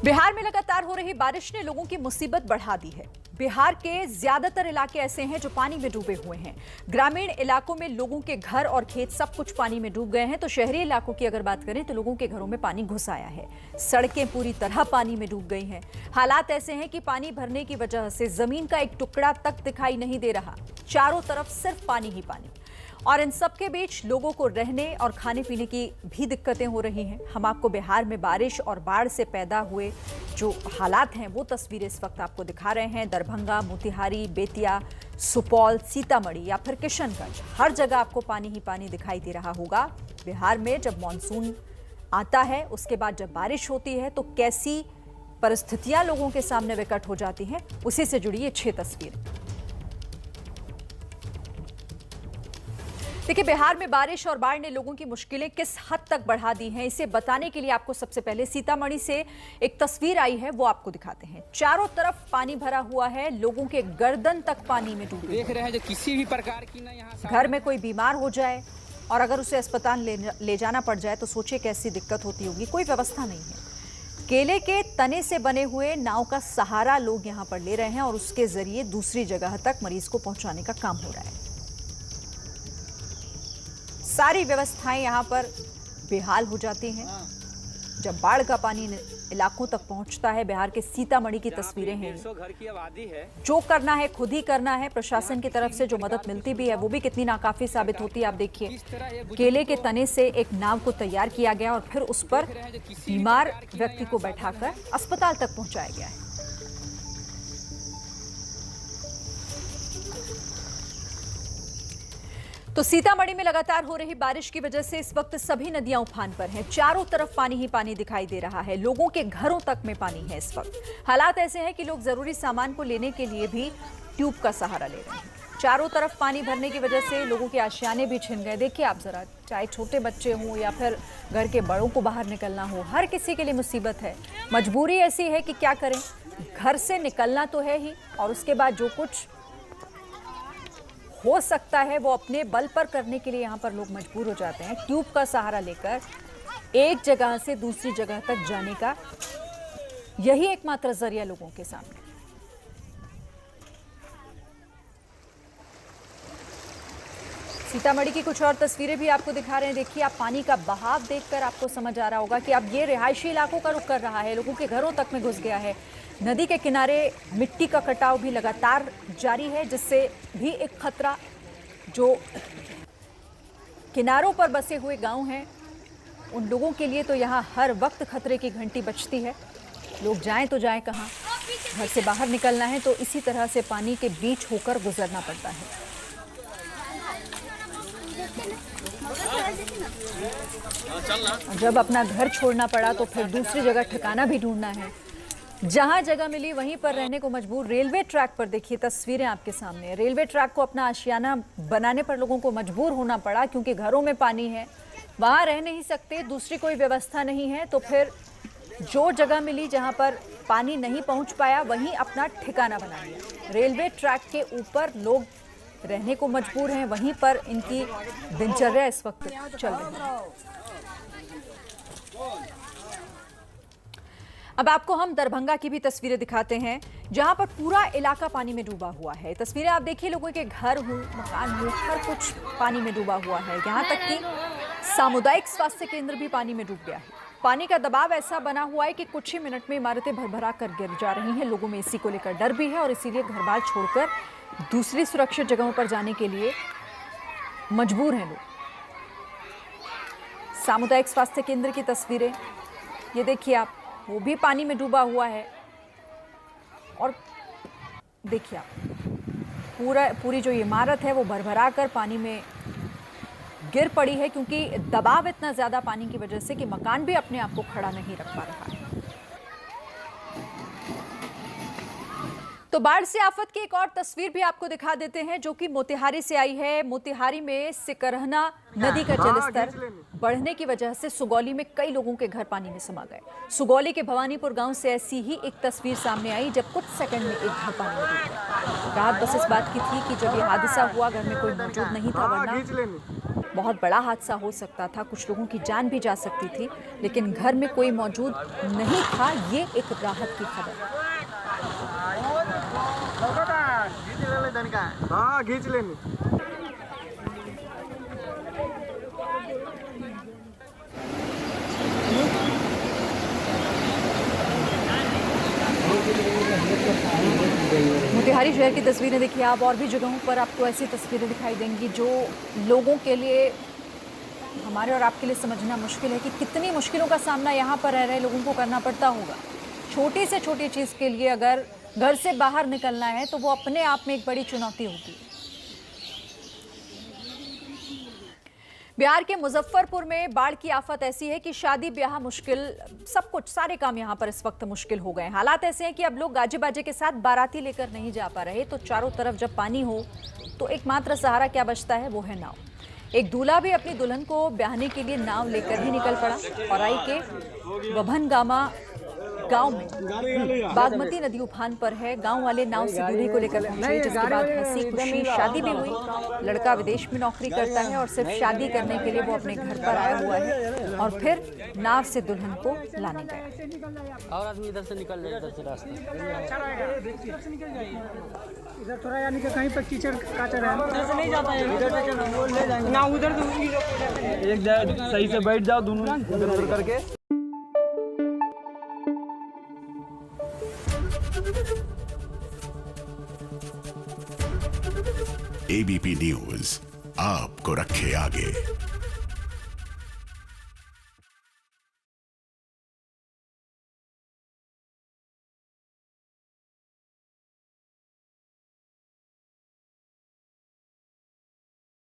बिहार में लगातार हो रही बारिश ने लोगों की मुसीबत बढ़ा दी है। बिहार के ज्यादातर इलाके ऐसे हैं जो पानी में डूबे हुए हैं। ग्रामीण इलाकों में लोगों के घर और खेत सब कुछ पानी में डूब गए हैं, तो शहरी इलाकों की अगर बात करें तो लोगों के घरों में पानी घुस आया है। सड़कें पूरी तरह पानी में डूब गई हैं। हालात ऐसे हैं कि पानी भरने की वजह से जमीन का एक टुकड़ा तक दिखाई नहीं दे रहा। चारों तरफ सिर्फ पानी ही पानी, और इन सब के बीच लोगों को रहने और खाने पीने की भी दिक्कतें हो रही हैं। हम आपको बिहार में बारिश और बाढ़ से पैदा हुए जो हालात हैं वो तस्वीरें इस वक्त आपको दिखा रहे हैं। दरभंगा, मोतिहारी, बेतिया, सुपौल, सीतामढ़ी या फिर किशनगंज, हर जगह आपको पानी ही पानी दिखाई दे रहा होगा। बिहार में जब मानसून आता है उसके बाद जब बारिश होती है तो कैसी परिस्थितियां लोगों के सामने विकट हो जाती हैं, उसी से जुड़ी ये 6 तस्वीरें। देखिए, बिहार में बारिश और बाढ़ ने लोगों की मुश्किलें किस हद तक बढ़ा दी हैं, इसे बताने के लिए आपको सबसे पहले सीतामढ़ी से एक तस्वीर आई है वो आपको दिखाते हैं। चारों तरफ पानी भरा हुआ है, लोगों के गर्दन तक पानी में डूबे देख रहे हैं। जो किसी भी प्रकार की ना यहाँ घर में कोई बीमार हो जाए और अगर उसे अस्पताल ले जाना पड़ जाए तो सोचिए कैसी दिक्कत होती होगी। कोई व्यवस्था नहीं है। केले के तने से बने हुए नाव का सहारा लोग यहाँ पर ले रहे हैं और उसके जरिए दूसरी जगह तक मरीज को पहुंचाने का काम हो रहा है। सारी व्यवस्थाएं यहां पर बेहाल हो जाती हैं जब बाढ़ का पानी इलाकों तक पहुंचता है। बिहार के सीतामढ़ी की तस्वीरें हैं। घर की आबादी है। जो करना है खुद ही करना है। प्रशासन की तरफ से जो मदद मिलती भी है वो भी कितनी नाकाफी साबित होती है। आप देखिए, केले के तने से एक नाव को तैयार किया गया और फिर उस पर बीमार व्यक्ति को बैठाकर अस्पताल तक पहुंचाया गया है। तो सीतामढ़ी में लगातार हो रही बारिश की वजह से इस वक्त सभी नदियां उफान पर हैं। चारों तरफ पानी ही पानी दिखाई दे रहा है। लोगों के घरों तक में पानी है इस वक्त। हालात ऐसे हैं कि लोग जरूरी सामान को लेने के लिए भी ट्यूब का सहारा ले रहे हैं। चारों तरफ पानी भरने की वजह से लोगों के आशियाने भी छिन गए। देखिए आप जरा, चाहे छोटे बच्चे हों या फिर घर के बड़ों को बाहर निकलना हो, हर किसी के लिए मुसीबत है। मजबूरी ऐसी है कि क्या करें, घर से निकलना तो है ही और उसके बाद जो कुछ हो सकता है वो अपने बल पर करने के लिए यहाँ पर लोग मजबूर हो जाते हैं। ट्यूब का सहारा लेकर एक जगह से दूसरी जगह तक जाने का यही एकमात्र जरिया लोगों के सामने। सीतामढ़ी की कुछ और तस्वीरें भी आपको दिखा रहे हैं। देखिए, आप पानी का बहाव देखकर आपको समझ आ रहा होगा कि अब ये रिहायशी इलाकों का रुख कर रहा है, लोगों के घरों तक में घुस गया है। नदी के किनारे मिट्टी का कटाव भी लगातार जारी है, जिससे भी एक खतरा, जो किनारों पर बसे हुए गांव हैं उन लोगों के लिए तो यहाँ हर वक्त खतरे की घंटी बजती है। लोग जाएं तो जाएं कहाँ, घर से बाहर निकलना है तो इसी तरह से पानी के बीच होकर गुजरना पड़ता है। जब अपना घर छोड़ना पड़ा तो फिर दूसरी जगह ठिकाना भी ढूंढना है। जहां जगह मिली वहीं पर रहने को मजबूर। रेलवे ट्रैक पर देखिए तस्वीरें आपके सामने। रेलवे ट्रैक को अपना आशियाना बनाने पर लोगों को मजबूर होना पड़ा क्योंकि घरों में पानी है, वहां रह नहीं सकते, दूसरी कोई व्यवस्था नहीं है। तो फिर जो जगह मिली जहां पर पानी नहीं पहुंच पाया वहीं अपना ठिकाना बना लिया। रेलवे ट्रैक के ऊपर लोग रहने को मजबूर हैं, वहीं पर इनकी दिनचर्या इस वक्त चल रही है। अब आपको हम दरभंगा की भी तस्वीरें दिखाते हैं जहां पर पूरा इलाका पानी में डूबा हुआ है। तस्वीरें आप देखिए, लोगों के घर हो, मकान हो, हर कुछ पानी में डूबा हुआ है। यहां तक कि सामुदायिक स्वास्थ्य केंद्र भी पानी में डूब गया है। पानी का दबाव ऐसा बना हुआ है कि कुछ ही मिनट में इमारतें भरभरा कर गिर जा रही हैं। लोगों में इसी को लेकर डर भी है और इसीलिए घर बार छोड़कर दूसरी सुरक्षित जगहों पर जाने के लिए मजबूर हैं लोग। सामुदायिक स्वास्थ्य केंद्र की तस्वीरें ये देखिए आप, वो भी पानी में डूबा हुआ है। और देखिए आप, पूरी जो इमारत है वो भरभरा कर पानी में गिर पड़ी है क्योंकि दबाव इतना ज्यादा पानी की वजह से कि मकान भी अपने आप को खड़ा नहीं रख पा रहा है। तो बाढ़ से आफत की एक और तस्वीर भी आपको दिखा देते हैं जो कि मोतिहारी से आई है। मोतिहारी में सिकरहना नदी का जलस्तर बढ़ने की वजह से सुगौली में कई लोगों के घर पानी में समा गए। सुगौली के भवानीपुर गांव से ऐसी ही एक तस्वीर सामने आई जब कुछ सेकंड में एक घर पानी में डूब गया। राहत बस इस बात की थी कि जब ये हादसा हुआ घर में कोई मौजूद नहीं था, वरना बहुत बड़ा हादसा हो सकता था, कुछ लोगों की जान भी जा सकती थी, लेकिन घर में कोई मौजूद नहीं था। ये एक राहत की खबर। हाँ खींच लेनी। मोतिहारी शहर की तस्वीरें देखिए आप, और भी जगहों पर आपको ऐसी तस्वीरें दिखाई देंगी जो लोगों के लिए, हमारे और आपके लिए समझना मुश्किल है कि कितनी मुश्किलों का सामना यहाँ पर रह रहे लोगों को करना पड़ता होगा। छोटी से छोटी चीज़ के लिए अगर घर से बाहर निकलना है तो वो अपने आप में एक बड़ी चुनौती होती है। बिहार के मुजफ्फरपुर में बाढ़ की आफत ऐसी है कि शादी ब्याह मुश्किल, सब कुछ, सारे काम यहाँ पर इस वक्त मुश्किल हो गए हैं। हालात ऐसे हैं कि अब लोग गाजे बाजे के साथ बाराती लेकर नहीं जा पा रहे, तो चारों तरफ जब पानी हो तो एकमात्र सहारा क्या बचता है, वो है नाव। एक दूल्हा भी अपनी दुल्हन को ब्याहने के लिए नाव लेकर ही निकल पड़ा। औराई के वभनगामा गांव में बागमती नदी उफान पर है। गांव वाले नाव से दूल्हे को लेकर पहुंचे, जिसके बाद हंसी खुशी शादी भी हुई। लड़का विदेश में नौकरी करता है और सिर्फ शादी करने के लिए वो अपने घर पर आया हुआ है और फिर नाव से दुल्हन को लाने गया। और आदमी इधर से निकल जाए, इधर से रास्ता इधर थोड़ा यानी कि कहीं पर कीचड़ काचड़ है, इधर से नहीं जाता है, इधर से चलो वो ले जाएंगे ना उधर एक जगह सही से बैठ जाओ दोनों इधर उधर करके। एबीपी न्यूज आपको रखे आगे।